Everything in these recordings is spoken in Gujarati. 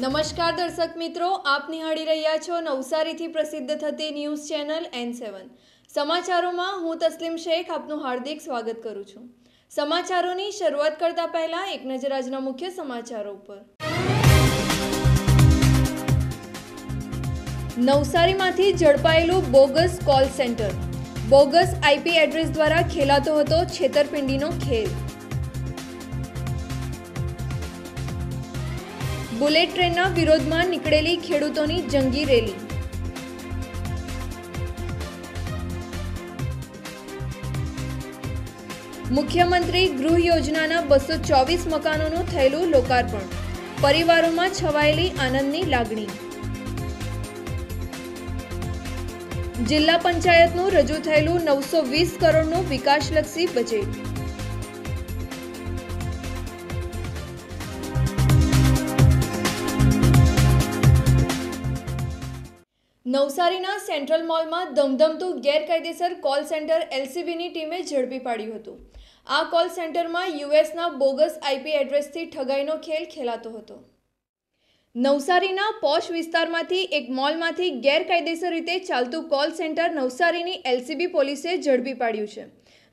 નમસ્કાર દર્શક મિત્રો, આપ નિહાળી રહ્યા છો નવસારીથી પ્રસિદ્ધ થતી ન્યૂઝ ચેનલ N7 સમાચારોમાં હું તસ્લીમ શેખ આપનું હાર્દિક સ્વાગત કરું છું। સમાચારોની શરૂઆત કરતા પહેલા એક નજર આજના મુખ્ય સમાચારો પર। નવસારીમાંથી ઝડપાયેલું bogus call centre, bogus IP address દ્વારા ખેલાતો હતો છેતરપિંડીનો ખેલ। बुलेट ट्रेनना विरोध में निकळेली खेडूतोनी जंगी रेली। मुख्यमंत्री गृह योजनाना 224 मकानों थयेलुं लोकार्पण, परिवारों में छवायेली आनंदनी लागणी। जिल्ला पंचायतनुं रजू थयेलुं 920 करोड़नुं विकासलक्षी बजेट। नवसारीना सेंट्रल मॉल में धमधमतुं गैरकायदेसर कॉल सेंटर LCBनी टीमे झड़पी पाड्युं हतुं। आ कॉल सेंटर में US बोगस IP एड्रेस थी ठगाईनो खेल खेलातो हतो। नवसारीना पॉश विस्तारमांथी एक मॉलमांथी गैरकायदेसर रीते चालतुं कॉल सेंटर नवसारीनी LCB पोलीसे झड़पी पाड्युं छे।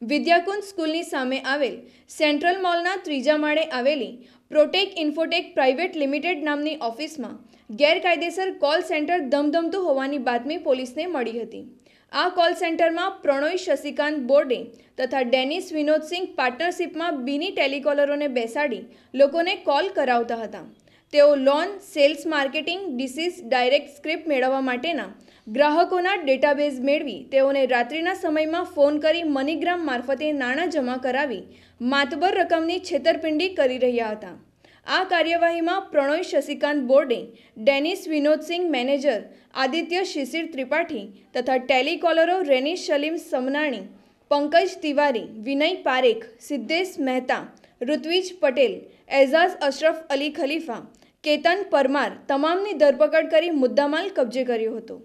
विद्याकुंज स्कूलनी सामे आवेल सेंट्रल मॉलना त्रीजा माळे आवेली प्रोटेक इन्फोटेक प्राइवेट लिमिटेड नामनी ऑफिस में गैरकायदेसर कॉल सेंटर धमधमतुं होवानी बातमी पोलीसने मळी हती। आ कॉल सेंटर में प्रणोय शशिकांत बोर्डे तथा डेनिस विनोद सिंह पार्टनरशीप में बीनी टेलिकॉलरों ने बेसाड़ी लोकोने कॉल करावता हता। तेओ लोन, सेल्स मार्केटिंग, डिसीज, डायरेक्ट स्क्रिप्ट मेळववा माटेना ग्राहकोना डेटाबेज मेळवी तेओने रात्रिना समयमां फोन करी मनीग्राम मार्फते नाणां जमा करावी मातबर रकमनी छेतरपिंडी करी रह्या हता। आ कार्यवाही में प्रणोय शशिकांत बोर्डे, डेनिस विनोद सिंह मैनेजर, आदित्य शिशिर त्रिपाठी तथा टेलिकॉलरों रेनिश सलीम समनाणी, पंकज तिवारी, विनय पारेख, सिद्धेश मेहता, ऋत्विज पटेल, एजाज अशरफ अली खलीफा, केतन परमार तमामनी धरपकड़ करी मुद्दामाल कब्जे कर्यो हतो।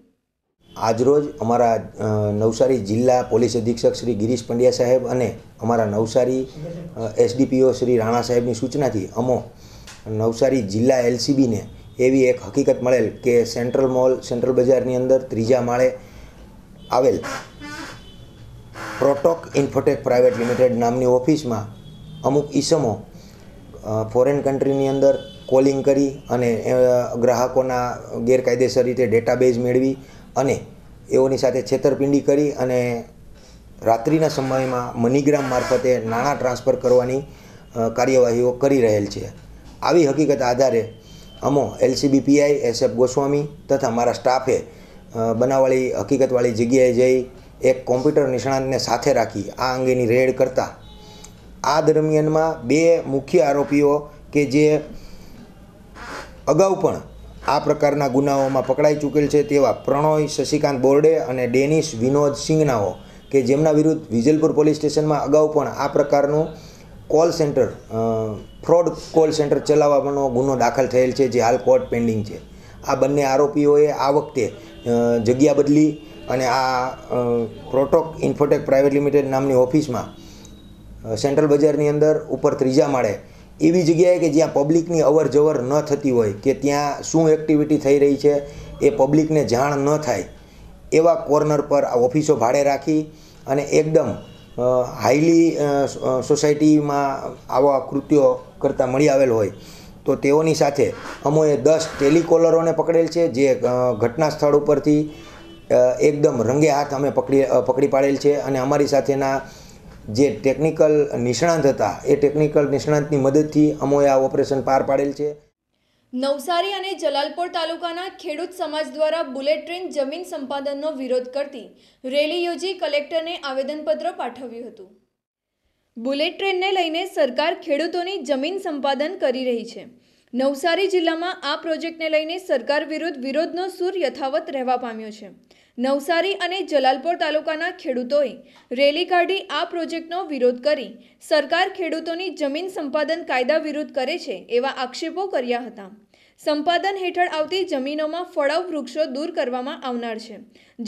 આજરોજ અમારા નવસારી જિલ્લા પોલીસ અધિક્ષક શ્રી ગિરીશ પંડ્યા સાહેબ અને અમારા નવસારી SDPO શ્રી રાણા સાહેબની સૂચનાથી અમો નવસારી જિલ્લા LCBને એવી એક હકીકત મળેલ કે સેન્ટ્રલ મોલ સેન્ટ્રલ બજારની અંદર ત્રીજા માળે આવેલ પ્રોટોક ઇન્ફોટેક પ્રાઇવેટ લિમિટેડ નામની ઓફિસમાં અમુક ઈસમો ફોરેન કન્ટ્રીની અંદર કોલિંગ કરી અને ગ્રાહકોના ગેરકાયદેસર રીતે ડેટાબેઝ મેળવી અને એઓની સાથે છેતરપિંડી કરી અને રાત્રિના સમયમાં મનીગ્રામ મારફતે નાણાં ટ્રાન્સફર કરવાની કાર્યવાહીઓ કરી રહેલ છે। આવી હકીકત આધારે અમો LCB PI SF ગોસ્વામી તથા મારા સ્ટાફે બનાવવાળી હકીકતવાળી જગ્યાએ જઈ એક કોમ્પ્યુટર નિષ્ણાતને સાથે રાખી આ અંગેની રેડ કરતા આ દરમિયાનમાં બે મુખ્ય આરોપીઓ કે જે અગાઉ પણ આ પ્રકારના ગુનાઓમાં પકડાઈ ચૂકેલ છે તેવા પ્રણોય શશિકાંત બોર્ડે અને ડેનિસ વિનોદ સિંઘનાઓ કે જેમના વિરુદ્ધ વિજલપુર પોલીસ સ્ટેશનમાં અગાઉ પણ આ પ્રકારનું call centre fraud call centre ચલાવવાનો ગુનો દાખલ થયેલ છે જે હાલ કોર્ટ પેન્ડિંગ છે। આ બંને આરોપીઓએ આ વખતે જગ્યા બદલી અને આ પ્રોટોક ઇન્ફોટેક પ્રાઇવેટ લિમિટેડ નામની ઓફિસમાં સેન્ટ્રલ બજારની અંદર ઉપર ત્રીજા માળે એવી જગ્યાએ કે જ્યાં પબ્લિકની અવર જવર ન થતી હોય કે ત્યાં શું એક્ટિવિટી થઈ રહી છે એ પબ્લિકને જાણ ન થાય એવા કોર્નર પર આ ઓફિસો ભાડે રાખી અને એકદમ હાઈલી સોસાયટીમાં આવા કૃત્યો કરતા મળી આવેલ હોય તો તેઓની સાથે અમોએ 10 ટેલિકોલરોને પકડેલ છે જે ઘટના સ્થળ ઉપરથી એકદમ રંગે હાથ અમે પકડી પાડેલ છે અને અમારી સાથેના જે ટેકનિકલ નિષ્ણાંત હતા એ ટેકનિકલ નિષ્ણાંતની મદદથી અમોએ આ ઓપરેશન પાર પાડેલ છે। નવસારી અને જલાલપોર તાલુકાના ખેડૂત સમાજ દ્વારા બુલેટ ટ્રેન જમીન સંપાદનનો વિરોધ કરતી રેલી યોજી કલેક્ટરને આવેદનપત્ર પાઠવ્યું હતું। બુલેટ ટ્રેનને લઈને સરકાર ખેડૂતોની જમીન સંપાદન કરી રહી છે। નવસારી જિલ્લામાં આ પ્રોજેક્ટને લઈને સરકાર વિરુદ્ધ વિરોધનો સૂર યથાવત રહેવા પામ્યો છે। નવસારી અને જલાલપોર તાલુકાના ખેડૂતોએ રેલી કાઢી આ પ્રોજેક્ટનો વિરોધ કરી સરકાર ખેડૂતોની જમીન સંપાદન કાયદા વિરુદ્ધ કરે છે એવા આક્ષેપો કર્યા હતા। સંપાદન હેઠળ આવતી જમીનોમાં ફળાઉ વૃક્ષો દૂર કરવામાં આવનાર છે,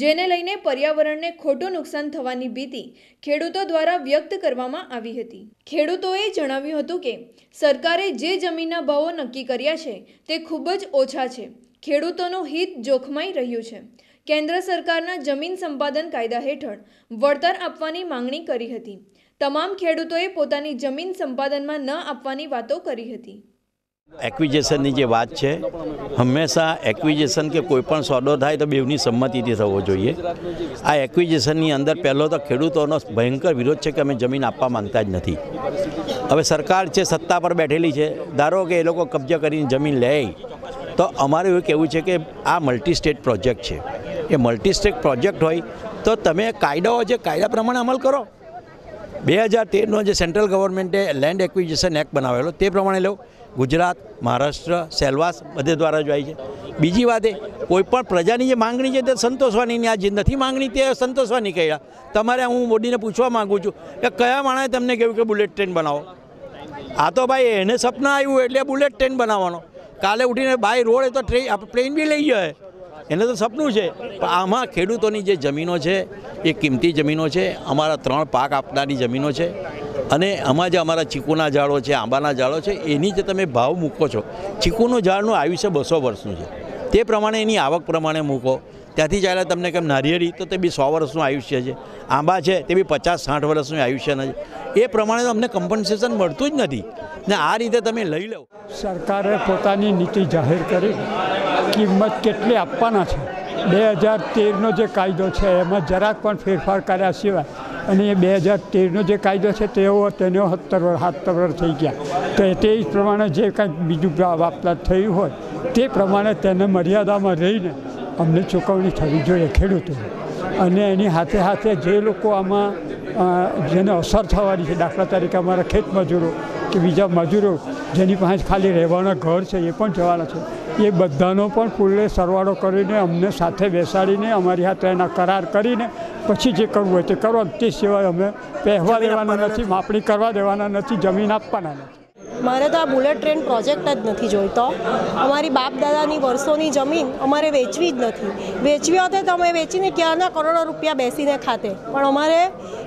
જેને લઈને પર્યાવરણને ખોટું નુકસાન થવાની ભીતિ ખેડૂતો દ્વારા વ્યક્ત કરવામાં આવી હતી. ખેડૂતોએ જણાવ્યું હતું કે સરકારે જે જમીનના ભાવો નક્કી કર્યા છે તે ખૂબ જ ઓછા છે. ખેડૂતોનું હિત જોખમાઈ રહ્યું છે. કેન્દ્ર સરકારના જમીન સંપાદન કાયદા હેઠળ વળતર આપવાની માંગણી કરી હતી. તમામ ખેડૂતોએ પોતાની જમીન સંપાદનમાં ન આપવાની વાતો કરી હતી. એક્વિઝેશનની જે વાત છે, હંમેશા એક્વિઝેશન કે કોઈ પણ સોદો થાય તો બેવની સંમતિથી થવો જોઈએ. આ એક્વિઝેશનની અંદર પહેલો તો ખેડૂતોનો ભયંકર વિરોધ છે કે અમે જમીન આપવા માંગતા જ નથી. હવે સરકાર છે, સત્તા પર બેઠેલી છે, ધારો કે એ લોકો કબજા કરીને જમીન લે તો અમારું એવું કહેવું છે કે આ મલ્ટી સ્ટેટ પ્રોજેક્ટ છે. એ મલ્ટી સ્ટેટ પ્રોજેક્ટ હોય તો તમે કાયદાઓ છે, કાયદા પ્રમાણે અમલ કરો. 2013નો જે સેન્ટ્રલ ગવર્મેન્ટે લેન્ડ એક્વિઝિશન એક્ટ બનાવેલો તે પ્રમાણે લો. ગુજરાત, મહારાષ્ટ્ર, સેલવાસ બધે દ્વારા જ હોય છે. બીજી વાત એ કોઈ પણ પ્રજાની જે માંગણી છે તે સંતોષવાની, આ જે નથી માંગણી તે સંતોષવાની કહ્યા. તમારે હું મોદીને પૂછવા માગું છું કે કયા માણસે તમને કહ્યું કે બુલેટ ટ્રેન બનાવો? આ તો ભાઈ એને સપના આવ્યું એટલે બુલેટ ટ્રેન બનાવવાનો. કાલે ઉઠીને બાય રોડ તો પ્લેન બી લઈ જાય, એને તો સપનું છે. પણ આમાં ખેડૂતોની જે જમીનો છે એ કિંમતી જમીનો છે, અમારા 3 પાક આપનારી જમીનો છે. અને આમાં જે અમારા ચીકુના ઝાડો છે, આંબાના ઝાડો છે, એની જે તમે ભાવ મૂકો છો, ચીકુનું ઝાડનું આયુષ્ય 200 વર્ષનું છે, તે પ્રમાણે એની આવક પ્રમાણે મૂકો. ત્યાંથી ચાલે તમને કેમ નારિયેળી તો તે બી 100 વર્ષનું આયુષ્ય છે, આંબા છે તે બી 50-60 વર્ષનું આયુષ્ય નથી. એ પ્રમાણે અમને કમ્પન્સેશન મળતું જ નથી ને આ રીતે તમે લઈ લો. સરકારે પોતાની નીતિ જાહેર કરી, કિંમત કેટલી આપવાના છે. 2013નો જે કાયદો છે એમાં જરાક પણ ફેરફાર કર્યા સિવાય, અને એ 2013નો જે કાયદો છે તેનો 70 વર્ષ થઈ ગયા, તો તે જ પ્રમાણે જે કાંઈક બીજું વાપતા થયું હોય તે પ્રમાણે તેને મર્યાદામાં રહીને અમને ચૂકવણી થવી જોઈએ ખેડૂતોને. અને એની સાથે સાથે જે લોકો આમાં જેને અસર થવાની છે, દાખલા તરીકે અમારા ખેત મજૂરો કે બીજા મજૂરો જેની પાસે ખાલી રહેવાના ઘર છે એ પણ જવાના છે, એ બધાનો પણ કુલ્લે સરવાળો કરીને અમને સાથે બેસાડીને અમારી સાથે એના કરાર કરીને પછી જે કરવું હોય તે કરવા. તે સિવાય અમે પહેવા દેવાના નથી, માપણી કરવા દેવાના નથી, જમીન આપવાના નથી. મારે તો આ બુલેટ ટ્રેન પ્રોજેક્ટ જ નથી જોઈતો. અમારી બાપ દાદાની વર્ષોની જમીન અમારે વેચવી જ નથી. વેચવી હોતે તો અમે વેચીને ક્યાંના કરોડો રૂપિયા બેસીને ખાતે, પણ અમારે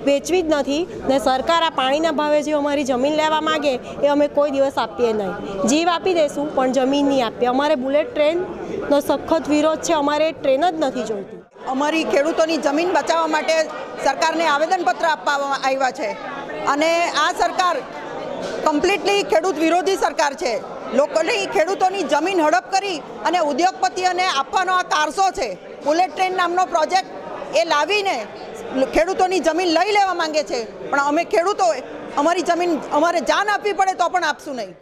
વેચવી જ નથી. ને સરકાર આ પાણીના ભાવે જે અમારી જમીન લેવા માગે એ અમે કોઈ દિવસ આપીએ નહીં. જીવ આપી દઈશું પણ જમીન નહીં આપીએ. અમારે બુલેટ ટ્રેનનો સખત વિરોધ છે. અમારે ટ્રેન જ નથી જોઈતી. અમારી ખેડૂતોની જમીન બચાવવા માટે સરકારને આવેદનપત્ર આપવામાં આવ્યા છે, અને આ સરકાર કમ્પ્લીટલી ખેડૂત વિરોધી સરકાર છે. લોકોની ખેડૂતોની જમીન હડપ કરી અને ઉદ્યોગપતિઓને આપવાનો આ કારસો છે. બુલેટ ટ્રેન નામનો પ્રોજેક્ટ એ લાવીને ખેડૂતોની જમીન લઈ લેવા માંગે છે, પણ અમે ખેડૂતો અમારી જમીન અમારે જાન આપવી પડે તો પણ આપશું નહીં.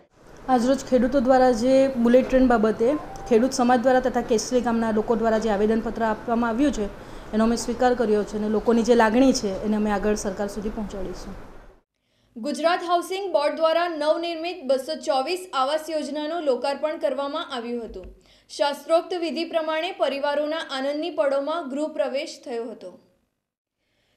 આજરોજ ખેડૂતો દ્વારા જે બુલેટ ટ્રેન બાબતે ખેડૂત સમાજ દ્વારા તથા કેસરી ગામના લોકો દ્વારા જે આવેદનપત્ર આપવામાં આવ્યું છે એનો અમે સ્વીકાર કર્યો છે, અને લોકોની જે લાગણી છે એને અમે આગળ સરકાર સુધી પહોંચાડીશું. ગુજરાત હાઉસિંગ બોર્ડ દ્વારા નવનિર્મિત 224 આવાસ યોજનાનું લોકાર્પણ કરવામાં આવ્યું હતું. શાસ્ત્રોક્ત વિધિ પ્રમાણે પરિવારોના આનંદની પળોમાં ગૃહ પ્રવેશ થયો હતો.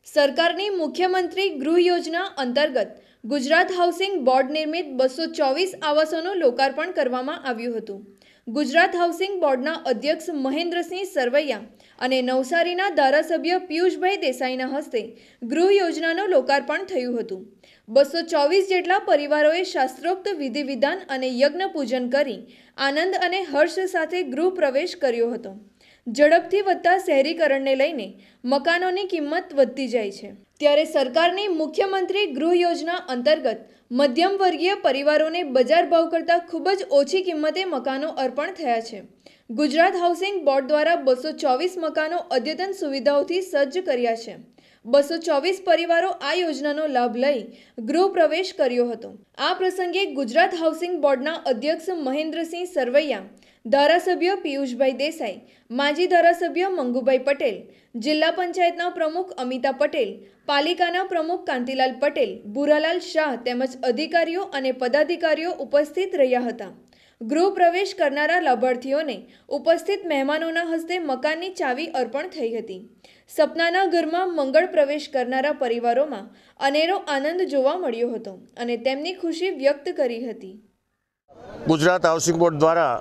સરકારની મુખ્યમંત્રી ગૃહ યોજના અંતર્ગત ગુજરાત હાઉસિંગ બોર્ડ નિર્મિત 224 આવાસોનું લોકાર્પણ કરવામાં આવ્યું હતું. ગુજરાત હાઉસિંગ બોર્ડના અધ્યક્ષ મહેન્દ્રસિંહ સરવૈયા અને નવસારીના ધારાસભ્ય પિયુષભાઈ દેસાઈના હસ્તે ગૃહ યોજનાનું લોકાર્પણ થયું હતું. 224 જેટલા પરિવારોએ શાસ્ત્રોક્ત વિધિ વિધાન અને યજ્ઞ પૂજન કરી આનંદ અને હર્ષ સાથે ગૃહ પ્રવેશ કર્યો હતો. ઝડપથી વધતા શહેરીકરણને લઈને મકાનોની કિંમત વધતી જાય છે, ત્યારે સરકારની મુખ્યમંત્રી ગૃહ યોજના અંતર્ગત મધ્યમ વર્ગીય પરિવારોને બજાર ભાવ કરતાં ખૂબ જ ઓછી કિંમતે મકાનો અર્પણ થયા છે. ગુજરાત હાઉસિંગ બોર્ડ દ્વારા 224 મકાનો અદ્યતન સુવિધાઓથી સજ્જ કર્યા છે. 224 પરિવારો આ યોજનાનો લાભ લઈ ગૃહ પ્રવેશ કર્યો હતો. આ પ્રસંગે ગુજરાત હાઉસિંગ બોર્ડના અધ્યક્ષ મહેન્દ્રસિંહ સરવૈયા, ધારાસભ્ય પિયુષભાઈ દેસાઈ, માજી ધારાસભ્ય મંગુભાઈ પટેલ, જિલ્લા પંચાયતના પ્રમુખ અમિતા પટેલ, પાલિકાના પ્રમુખ કાંતિલાલ પટેલ, ભૂરાલાલ શાહ તેમજ અધિકારીઓ અને પદાધિકારીઓ ઉપસ્થિત રહ્યા હતા. ગૃહ પ્રવેશ કરનારા લાભાર્થીઓને ઉપસ્થિત મહેમાનોના હસ્તે મકાનની ચાવી અર્પણ થઈ હતી. સપનાના ઘરમાં મંગળ પ્રવેશ કરનારા પરિવારોમાં અનેરો આનંદ જોવા મળ્યો હતો અને તેમની ખુશી વ્યક્ત કરી હતી. ગુજરાત હાઉસિંગ બોર્ડ દ્વારા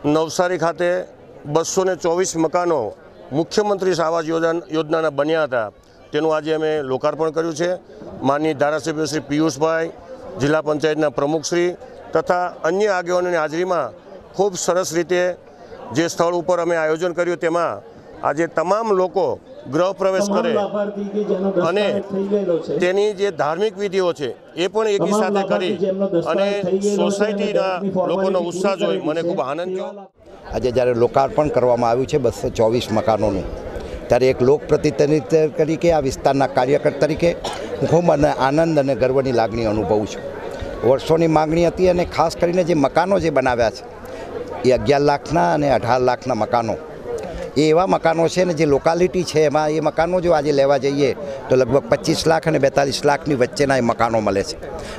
નવસારી ખાતે 224 મકાનો મુખ્યમંત્રી આવાસ યોજનાના બન્યા હતા, તેનું આજે અમે લોકાર્પણ કર્યું છે. માનનીય ધારાસભ્ય શ્રી પિયુષભાઈ, જિલ્લા પંચાયતના પ્રમુખશ્રી તથા અન્ય આગેવાનોની હાજરીમાં ખૂબ સરસ રીતે જે સ્થળ ઉપર અમે આયોજન કર્યું તેમાં આજે તમામ લોકો ગૃહ પ્રવેશ કરે અને તેની જે ધાર્મિક વિધિઓ છે એ પણ એકી સાથે કરી અને સોસાયટીના લોકોનો ઉત્સાહ જોઈ મને ખૂબ આનંદ થયો. આજે જ્યારે લોકાર્પણ કરવામાં આવ્યું છે 224 મકાનોનું, ત્યારે એક લોકપ્રતિનિધિ તરીકે આ વિસ્તારના કાર્યકર તરીકે હું ખૂબ આનંદ અને ગર્વની લાગણી અનુભવું છું. વર્ષોની માગણી હતી અને ખાસ કરીને જે મકાનો જે બનાવ્યા છે એ 11 લાખના અને 18 લાખના મકાનો, એ એવા મકાનો છે ને જે લોકાલિટી છે એમાં એ મકાનો જો આજે લેવા જઈએ તો લગભગ 25 લાખ અને 42 લાખની વચ્ચેના એ મકાનો મળે છે.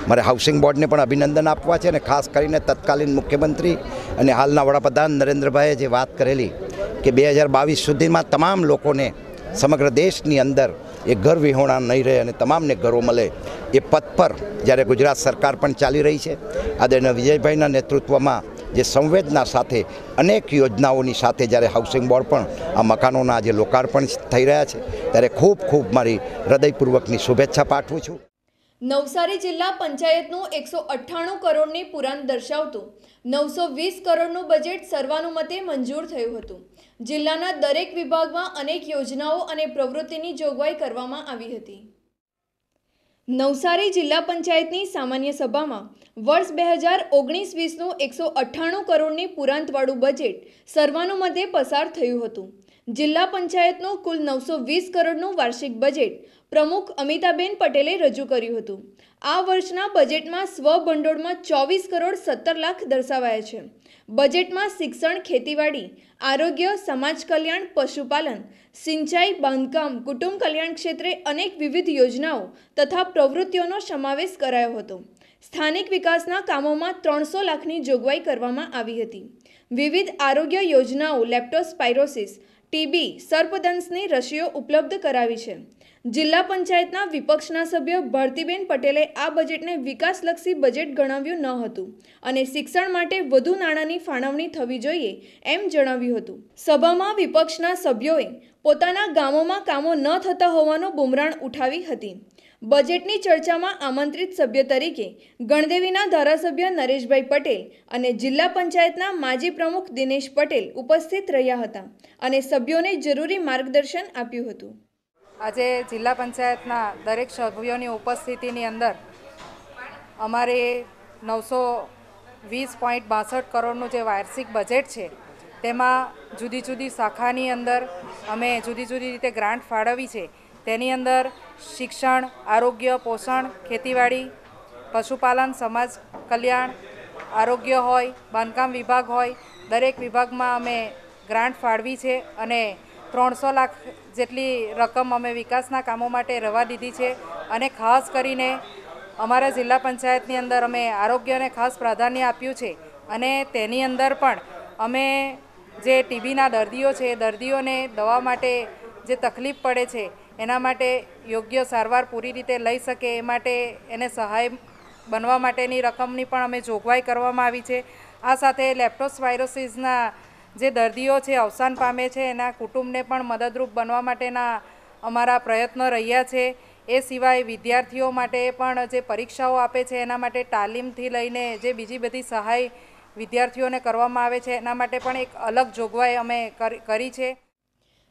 મારે હાઉસિંગ બોર્ડને પણ અભિનંદન આપવા છે અને ખાસ કરીને તત્કાલીન મુખ્યમંત્રી અને હાલના વડાપ્રધાન નરેન્દ્રભાઈએ જે વાત કરેલી કે 2022 સુધીમાં તમામ લોકોને સમગ્ર દેશની અંદર એ ઘર વિહોણા નહીં રહે અને તમામને ઘરો મળે, એ પથ પર જ્યારે ગુજરાત સરકાર પણ ચાલી રહી છે. આદરણીય વિજયભાઈના નેતૃત્વમાં જે સંવેદના સાથે અનેક યોજનાઓની સાથે જ્યારે હાઉસિંગ બોર્ડ પણ આ મકાનોના આજે લોકાર્પણ થઈ રહ્યા છે, ત્યારે ખૂબ ખૂબ મારી હૃદયપૂર્વકની શુભેચ્છા પાઠવું છું. નવસારી જિલ્લા પંચાયતનું 198 કરોડની પુરાણ દર્શાવતું 920 કરોડનું બજેટ સર્વાનુમતે મંજૂર થયું હતું. જિલ્લાના દરેક વિભાગમાં અનેક યોજનાઓ અને પ્રવૃત્તિની જોગવાઈ કરવામાં આવી હતી. નવસારી જિલ્લા પંચાયતની સામાન્ય સભામાં વર્ષ 2019-20નું 198 કરોડની પુરાંતવાળું બજેટ સર્વાનુમતે પસાર થયું હતું. જિલ્લા પંચાયતનું કુલ 920 કરોડનું વાર્ષિક બજેટ પ્રમુખ અમિતાબેન પટેલે રજૂ કર્યું હતું. આ વર્ષના બજેટમાં સ્વભંડોળમાં 24 કરોડ 17 લાખ દર્શાવાયા છે. બજેટમાં શિક્ષણ, ખેતીવાડી, આરોગ્ય, સમાજ કલ્યાણ, પશુપાલન, સિંચાઈ, બાંધકામ, કુટુંબ કલ્યાણ ક્ષેત્રે અનેક વિવિધ યોજનાઓ તથા પ્રવૃત્તિઓનો સમાવેશ કરાયો હતો. સ્થાનિક વિકાસના કામોમાં 300 લાખની જોગવાઈ કરવામાં આવી હતી. વિવિધ આરોગ્ય યોજનાઓ લેપ્ટોસ્પાયરોસિસ, ટીબી, સર્પદંશની રસીઓ ઉપલબ્ધ કરાવી છે. જિલ્લા પંચાયતના વિપક્ષના સભ્ય ભારતીબેન પટેલે આ બજેટને વિકાસલક્ષી બજેટ ગણાવ્યું ન હતું અને શિક્ષણ માટે વધુ નાણાંની ફાળવણી થવી જોઈએ એમ જણાવ્યું હતું. સભામાં વિપક્ષના સભ્યોએ પોતાના ગામોમાં કામો ન થતા હોવાનો બુમરાણ ઉઠાવી હતી. બજેટની ચર્ચામાં આમંત્રિત સભ્ય તરીકે ગણદેવીના ધારાસભ્ય નરેશભાઈ પટેલ અને જિલ્લા પંચાયતના માજી પ્રમુખ દિનેશ પટેલ ઉપસ્થિત રહ્યા હતા અને સભ્યોને જરૂરી માર્ગદર્શન આપ્યું હતું. આજે જિલ્લા પંચાયતના દરેક સભ્યોની ઉપસ્થિતિની અંદર અમારે 920.62 કરોડનું જે વાર્ષિક બજેટ છે તેમાં જુદી જુદી શાખાની અંદર અમે જુદી જુદી રીતે ગ્રાન્ટ ફાળવી છે. તેની અંદર શિક્ષણ, આરોગ્ય, પોષણ, ખેતીવાડી, પશુપાલન, સમાજ કલ્યાણ, આરોગ્ય હોય, બાંધકામ વિભાગ હોય, દરેક વિભાગમાં અમે ગ્રાન્ટ ફાળવી છે અને 300 લાખ જેટલી રકમ અમે વિકાસના કામો માટે રવા દીધી છે. અને ખાસ કરીને અમારા જિલ્લા પંચાયતની અંદર અમે આરોગ્યને ખાસ પ્રાધાન્ય આપ્યું છે અને તેની અંદર પણ અમે જે ટીબીના દર્દીઓ છે, દર્દીઓને દવા માટે જે તકલીફ પડે છે એના માટે યોગ્ય સારવાર પૂરી રીતે લઈ શકે એ માટે એને સહાય બનવા માટેની રકમની પણ અમે જોગવાઈ કરવામાં આવી છે. આ સાથે લેપ્ટોસ્પાયરોસિસના જે દર્દીઓ છે અવસાન પામે છે એના કુટુંબને પણ મદદરૂપ બનવા માટેના અમારા પ્રયત્નો રહ્યા છે. એ સિવાય વિદ્યાર્થીઓ માટે પણ જે પરીક્ષાઓ આપે છે એના માટે તાલીમથી લઈને જે બીજી બધી સહાય વિદ્યાર્થીઓને કરવામાં આવે છે એના માટે પણ એક અલગ જોગવાઈ અમે કરી છે.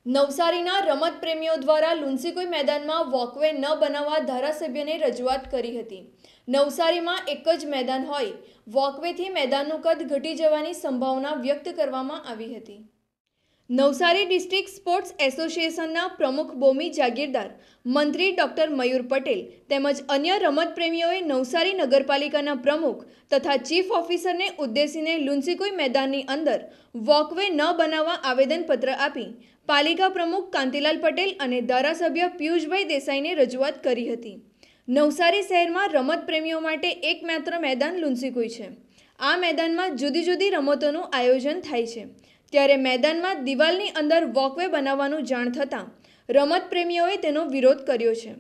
નવસારીના રમત પ્રેમીઓ દ્વારા લુન્સીકુઈ મેદાનમાં વોકવે ન બનાવવા ધારાસભ્યને રજૂઆત કરી હતી. નવસારીમાં એક જ મેદાન હોય, વોકવેથી મેદાનનું કદ ઘટી જવાની સંભાવના વ્યક્ત કરવામાં આવી હતી. નવસારી ડિસ્ટ્રિક્ટ સ્પોર્ટ્સ એસોસિએશનના પ્રમુખ બોમી જાગીરદાર, મંત્રી ડૉક્ટર મયુર પટેલ તેમજ અન્ય રમત પ્રેમીઓએ નવસારી નગરપાલિકાના પ્રમુખ તથા ચીફ ઓફિસરને ઉદ્દેશીને લુન્સીકુઈ મેદાનની અંદર વોકવે ન બનાવવા આવેદનપત્ર આપી પાલિકા પ્રમુખ કાંતિલાલ પટેલ અને ધારાસભ્ય પિયુષભાઈ દેસાઈને રજૂઆત કરી હતી. નવસારી શહેરમાં રમત પ્રેમીઓ માટે એકમાત્ર મેદાન લુન્સીકુઈ છે. આ મેદાનમાં જુદી જુદી રમતોનું આયોજન થાય છે. ત્યારે મેદાનમાં દિવાલની અંદર વોકવે બનાવવાનું જાણ થતાં રમત પ્રેમીઓએ તેનો વિરોધ કર્યો છે.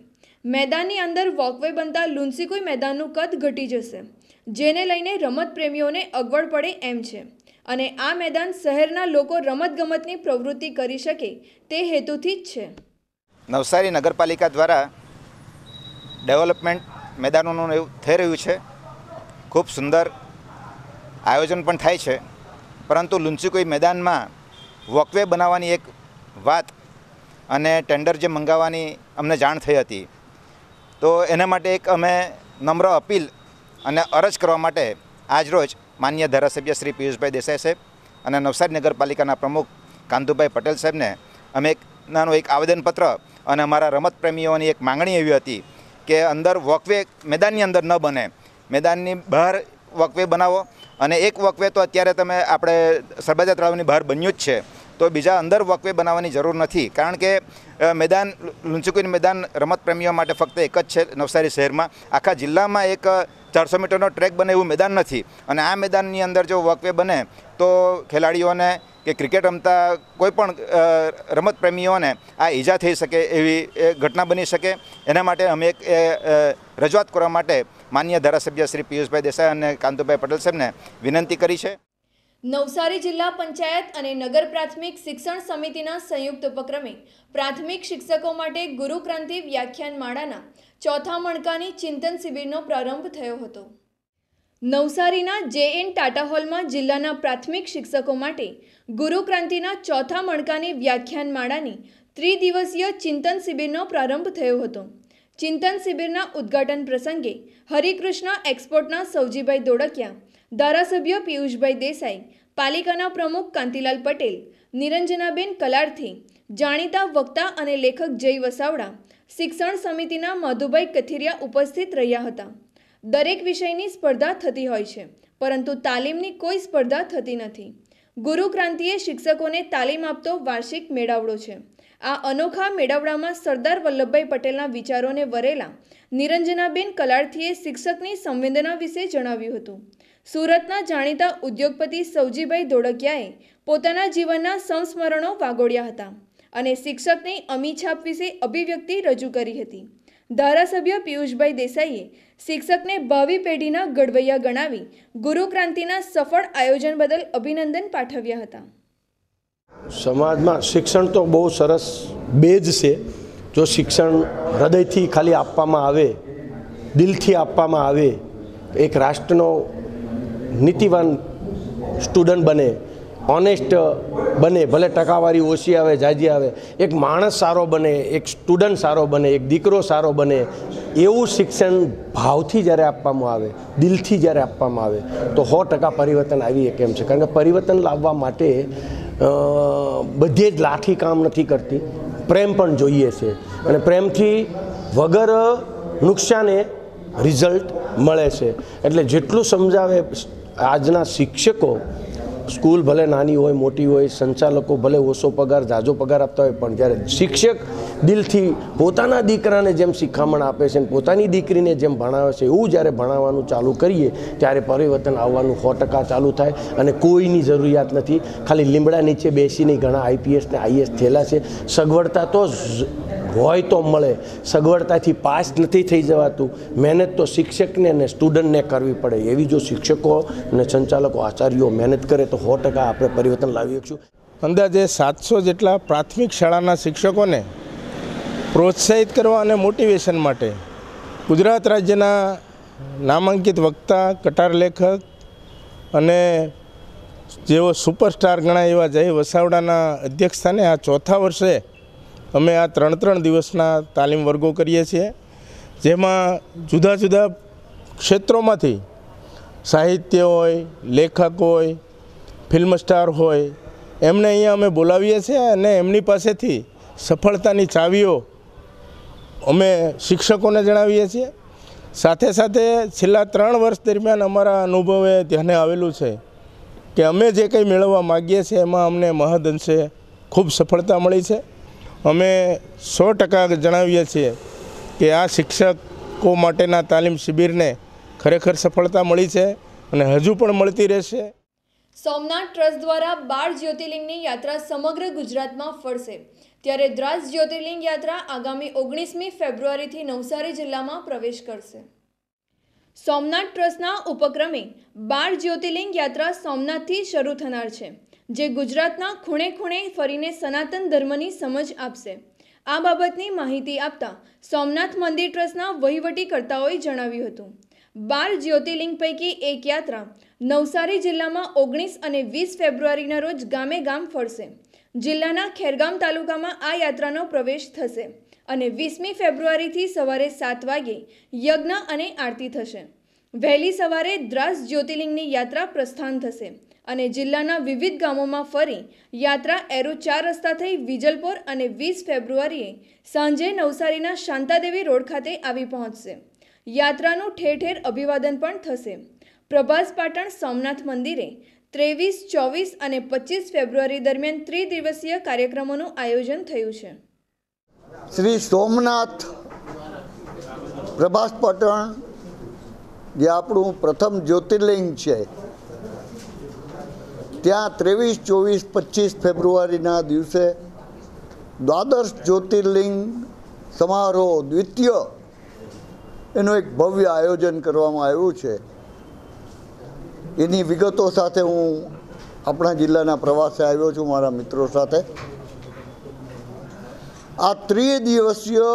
મેદાનની અંદર વોકવે બનતા લુન્સીકુઈ મેદાનનું કદ ઘટી જશે, જેને લઈને રમત પ્રેમીઓને અગવડ પડે એમ છે. અને આ મેદાન શહેરના લોકો રમતગમતની પ્રવૃત્તિ કરી શકે તે હેતુથી જ છે. નવસારી નગરપાલિકા દ્વારા ડેવલપમેન્ટ મેદાનોનું એવું થઈ રહ્યું છે. ખૂબ સુંદર આયોજન પણ થાય છે, પરંતુ લુંચીકુઈ મેદાનમાં વોકવે બનાવવાની એક વાત અને ટેન્ડર જે મંગાવવાની અમને જાણ થઈ હતી, તો એના માટે એક અમે નમ્ર અપીલ અને અરજ કરવા માટે આજરોજ માનનીય ધારાસભ્ય શ્રી પિયુષભાઈ દેસાઈ સાહેબ અને નવસારી નગરપાલિકાના પ્રમુખ કાંતુભાઈ પટેલ સાહેબને અમે એક આવેદનપત્ર અને અમારા રમત પ્રેમીઓની એક માંગણી એવી હતી કે અંદર વોકવે મેદાનની અંદર ન બને, મેદાનની બહાર વોકવે બનાવો. અને એક વોકવે તો અત્યારે તમે આપણે સરબજા તળાવની બહાર બન્યું જ છે, તો બીજા અંદર વોકવે બનાવવાની જરૂર નથી. કારણ કે મેદાન લુંચીકુઈનું મેદાન રમત પ્રેમીઓ માટે ફક્ત એક જ છે નવસારી શહેરમાં. આખા જિલ્લામાં એક 400 મીટરનો ટ્રેક બને એવું મેદાન નથી. અને આ મેદાનની અંદર જો વોકવે બને તો ખેલાડીઓને કે ક્રિકેટ રમતા કોઈ પણ રમત પ્રેમીઓને આ ઈજા થઈ શકે એવી ઘટના બની શકે. એના માટે અમે એક રજૂઆત કરવા માટે માનનીય ધારાસભ્ય શ્રી પિયુષભાઈ દેસાઈ અને કાંતુભાઈ પટેલ સાહેબને વિનંતી કરી છે. નવસારી જિલ્લા પંચાયત અને નગર પ્રાથમિક શિક્ષણ સમિતિના સંયુક્ત ઉપક્રમે પ્રાથમિક શિક્ષકો માટે ગુરુક્રાંતિ વ્યાખ્યાન માળાના ચોથા મણકાની ચિંતન શિબિરનો પ્રારંભ થયો હતો. નવસારીના JN ટાટા હોલમાં જિલ્લાના પ્રાથમિક શિક્ષકો માટે ગુરુક્રાંતિના ચોથા મણકાની વ્યાખ્યાન માળાની ત્રિદિવસીય ચિંતન શિબિરનો પ્રારંભ થયો હતો. ચિંતન શિબિરના ઉદ્ઘાટન પ્રસંગે હરિકૃષ્ણ એક્સપોર્ટના સૌજીભાઈ દોડકિયા, ધારાસભ્ય પિયુષભાઈ દેસાઈ, પાલિકાના પ્રમુખ કાંતિલાલ પટેલ, નિરંજનાબેન કલારથી, જાણીતા વક્તા અને લેખક જય વસાવડા, શિક્ષણ સમિતિના માધુભાઈ કથિરિયા ઉપસ્થિત રહ્યા હતા. દરેક વિષયની સ્પર્ધા થતી હોય છે, પરંતુ તાલીમની કોઈ સ્પર્ધા થતી નથી. ગુરુક્રાંતિએ શિક્ષકોને તાલીમ આપતો વાર્ષિક મેળાવડો છે. આ અનોખા મેળાવડામાં સરદાર વલ્લભભાઈ પટેલના વિચારોને વરેલા નિરંજનાબેન કલારથીએ શિક્ષકની સંવેદના વિશે જણાવ્યું હતું. સુરતના જાણીતા ઉદ્યોગપતિ સૌજીભાઈ દોડકિયાએ પોતાના જીવનના સંસ્મરણો વાગોડ્યા હતા અને શિક્ષકની અમીછાપ વિશે અભિવ્યક્તિ રજૂ કરી હતી. ધારાસભ્ય પિયુષભાઈ દેસાઈએ શિક્ષકને ભાવિ પેઢીના ઘડવૈયા ગણાવી ગુરુક્રાંતિના સફળ આયોજન બદલ અભિનંદન પાઠવ્યા હતા. સમાજમાં શિક્ષણ તો બહુ સરસ બેઝ છે. જો શિક્ષણ હૃદયથી ખાલી આપવામાં આવે, દિલથી આપવામાં આવે, એક રાષ્ટ્રનો નીતિવાન સ્ટુડન્ટ બને, ઓનેસ્ટ બને, ભલે ટકાવારી ઓછી આવે જાજી આવે, એક માણસ સારો બને, એક સ્ટુડન્ટ સારો બને, એક દીકરો સારો બને, એવું શિક્ષણ ભાવથી જ્યારે આપવામાં આવે, દિલથી જ્યારે આપવામાં આવે તો 100% પરિવર્તન આવી શકે એમ છે. કારણ કે પરિવર્તન લાવવા માટે બધે જ લાઠી કામ નથી કરતી, પ્રેમ પણ જોઈએ છે. અને પ્રેમથી વગર નુકસાને રિઝલ્ટ મળે છે. એટલે જેટલું સમજાવે આજના શિક્ષકો, સ્કૂલ ભલે નાની હોય મોટી હોય, સંચાલકો ભલે ઓછો પગાર ઝાઝો પગાર આપતા હોય, પણ જ્યારે શિક્ષક દિલથી પોતાના દીકરાને જેમ શિખામણ આપે છે, પોતાની દીકરીને જેમ ભણાવે છે, એવું જ્યારે ભણાવવાનું ચાલુ કરીએ ત્યારે પરિવર્તન આવવાનું 100% ચાલુ થાય. અને કોઈની જરૂરિયાત નથી. ખાલી લીમડા નીચે બેસીને ઘણા IPS ને IAS થયેલા છે. સગવડતા તો હોય તો મળે, સગવડતાથી પાસ નથી થઈ જવાતું. મહેનત તો શિક્ષકને અને સ્ટુડન્ટને કરવી પડે. એવી જો શિક્ષકો અને સંચાલકો આચાર્યો મહેનત કરે તો 100% આપણે પરિવર્તન લાવી શકશું. અંદાજે 700 જેટલા પ્રાથમિક શાળાના શિક્ષકોને પ્રોત્સાહિત કરવા અને મોટિવેશન માટે ગુજરાત રાજ્યના નામાંકિત વક્તા, કટાર લેખક અને જેઓ સુપરસ્ટાર ગણાય એવા જય વસાવડાના અધ્યક્ષસ્થાને આ ચોથા વર્ષે અમે આ 3 દિવસના તાલીમ વર્ગો કરીએ છીએ, જેમાં જુદા જુદા ક્ષેત્રોમાંથી સાહિત્ય હોય, લેખક હોય, ફિલ્મ સ્ટાર હોય, એમને અહીંયા અમે બોલાવીએ છીએ અને એમની પાસેથી સફળતાની ચાવીઓ અમે શિક્ષકોને જણાવીએ છીએ. સાથે સાથે છેલ્લા 3 વર્ષ દરમિયાન અમારા અનુભવે ધ્યાને આવેલું છે કે અમે જે કંઈ મેળવવા માગીએ છીએ એમાં અમને મહદઅંશે ખૂબ સફળતા મળી છે. અમે 100% જણાવીએ છીએ કે આ શિક્ષકો માટેના તાલીમ શિબિરને ખરેખર સફળતા મળી છે અને હજુ પણ મળતી રહેશે. સોમનાથ ટ્રસ્ટ દ્વારા 12 જ્યોતિર્લિંગની યાત્રા સમગ્ર ગુજરાતમાં ફરશે, ત્યારે દ્રાસ જ્યોતિર્લિંગ યાત્રા આગામી 19મી ફેબ્રુઆરીથી નવસારી જિલ્લામાં પ્રવેશ કરશે. સોમનાથ ટ્રસ્ટના ઉપક્રમે 12 જ્યોતિર્લિંગ યાત્રા સોમનાથથી શરૂ થનાર છે, જે ગુજરાતના ખૂણે ખૂણે ફરીને સનાતન ધર્મની સમજ આપશે। આ બાબતની માહિતી આપતા સોમનાથ મંદિર ટ્રસ્ટના વહીવટીકર્તાઓએ જણાવ્યું હતું, 12 જ્યોતિર્લિંગ પૈકી એક યાત્રા નવસારી જિલ્લામાં 19 અને 20 ફેબ્રુઆરીના રોજ ગામે ગામ ફરશે। જિલ્લાના ખેરગામ તાલુકામાં આ યાત્રાનો પ્રવેશ થશે અને 20મી ફેબ્રુઆરીથી સવારે 7 વાગે યજ્ઞ અને આરતી થશે। વહેલી સવારે દ્રાસ જ્યોતિર્લિંગની યાત્રા પ્રસ્થાન થશે અને જિલ્લાના વિવિધ ગામોમાં ફરી યાત્રા એરો 4 રસ્તા થઈ વિજલપોર અને 20 ફેબ્રુઆરીએ સાંજે નવસારીના શાંતાદેવી રોડ ખાતે આવી પહોંચશે। યાત્રાનું ઠેર ઠેર અભિવાદન પણ થશે। પ્રભાસ પાટણ સોમનાથ મંદિરે 23, 24 અને 25 ફેબ્રુઆરી દરમિયાન ત્રિદિવસીય કાર્યક્રમોનું આયોજન થયું છે। શ્રી સોમનાથ પ્રભાસ પાટણ જે આપણું પ્રથમ જ્યોતિર્લિંગ છે, ત્યાં 23, 24, 25 ફેબ્રુઆરીના દિવસે દ્વાદશ જ્યોતિર્લિંગ સમારોહ દ્વિતીય એનું એક ભવ્ય આયોજન કરવામાં આવ્યું છે। એની વિગતો સાથે હું આપણા જિલ્લાના પ્રવાસે આવ્યો છું મારા મિત્રો સાથે। આ ત્રિદિવસીય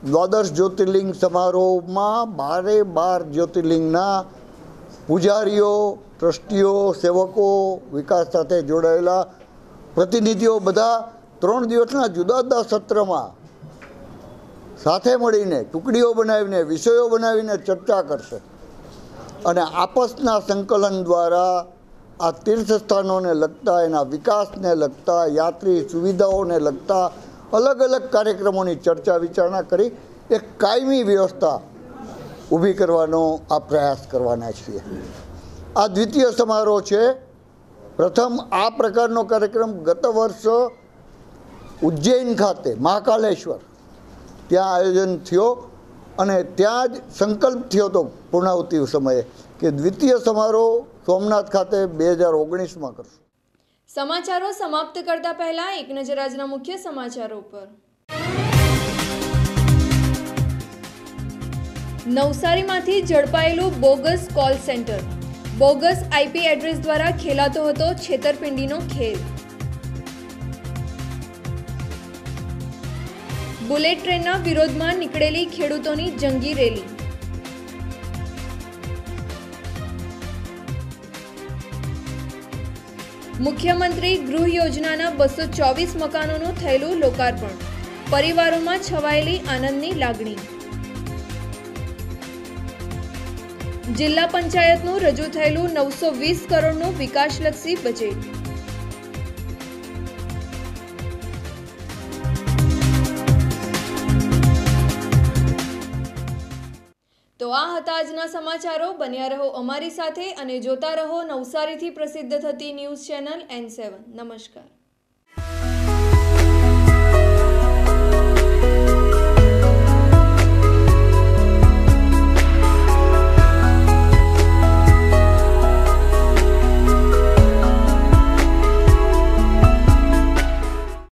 દ્વાદશ જ્યોતિર્લિંગ સમારોહમાં 12 જ્યોતિર્લિંગના પૂજારીઓ, ટ્રસ્ટીઓ, સેવકો, વિકાસ સાથે જોડાયેલા પ્રતિનિધિઓ બધા 3 દિવસના જુદા જુદા સત્રમાં સાથે મળીને ટુકડીઓ બનાવીને વિષયો બનાવીને ચર્ચા કરશે અને આપસના સંકલન દ્વારા આ તીર્થસ્થાનોને લગતા, એના વિકાસને લગતા, યાત્રી સુવિધાઓને લગતા અલગ અલગ કાર્યક્રમોની ચર્ચા વિચારણા કરી એક કાયમી વ્યવસ્થા ઊભી કરવાનો આ પ્રયાસ કરવાના છીએ। આ દ્વિતીય સમારોહ છે। પ્રથમ આ પ્રકારનો કાર્યક્રમ ગત વર્ષ ઉજ્જૈન ખાતે મહાકાલેશ્વર ત્યાં આયોજન થયો અને ત્યાં જ સંકલ્પ થયો હતો પૂર્ણાહુતિ સમયે કે દ્વિતીય સમારોહ સોમનાથ ખાતે 2019માં કરશું। સમાચારો સમાપ્ત કરતા પહેલા એક નજર આજના મુખ્ય સમાચારો પર। નવસારીમાંથી ઝડપાયેલું bogus call centre, bogus IP address દ્વારા ખેલાતો હતો છેતરપિંડીનો ખેલ। બુલેટ ટ્રેનના વિરોધમાં નીકળેલી ખેડૂતોની જંગી રેલી। મુખ્યમંત્રી ગૃહ યોજનાના 224 મકાનોનું થયેલું લોકાર્પણ, પરિવારોમાં છવાયેલી આનંદની લાગણી। જિલ્લા પંચાયતનું રજૂ થયેલું 920 કરોડનું વિકાસલક્ષી બજેટ। તો આ હતા આજના સમાચારો। બન્યા રહો અમારી સાથે અને જોતા રહો નવસારીથી પ્રસિદ્ધ થતી ન્યૂઝ ચેનલ N7। નમસ્કાર।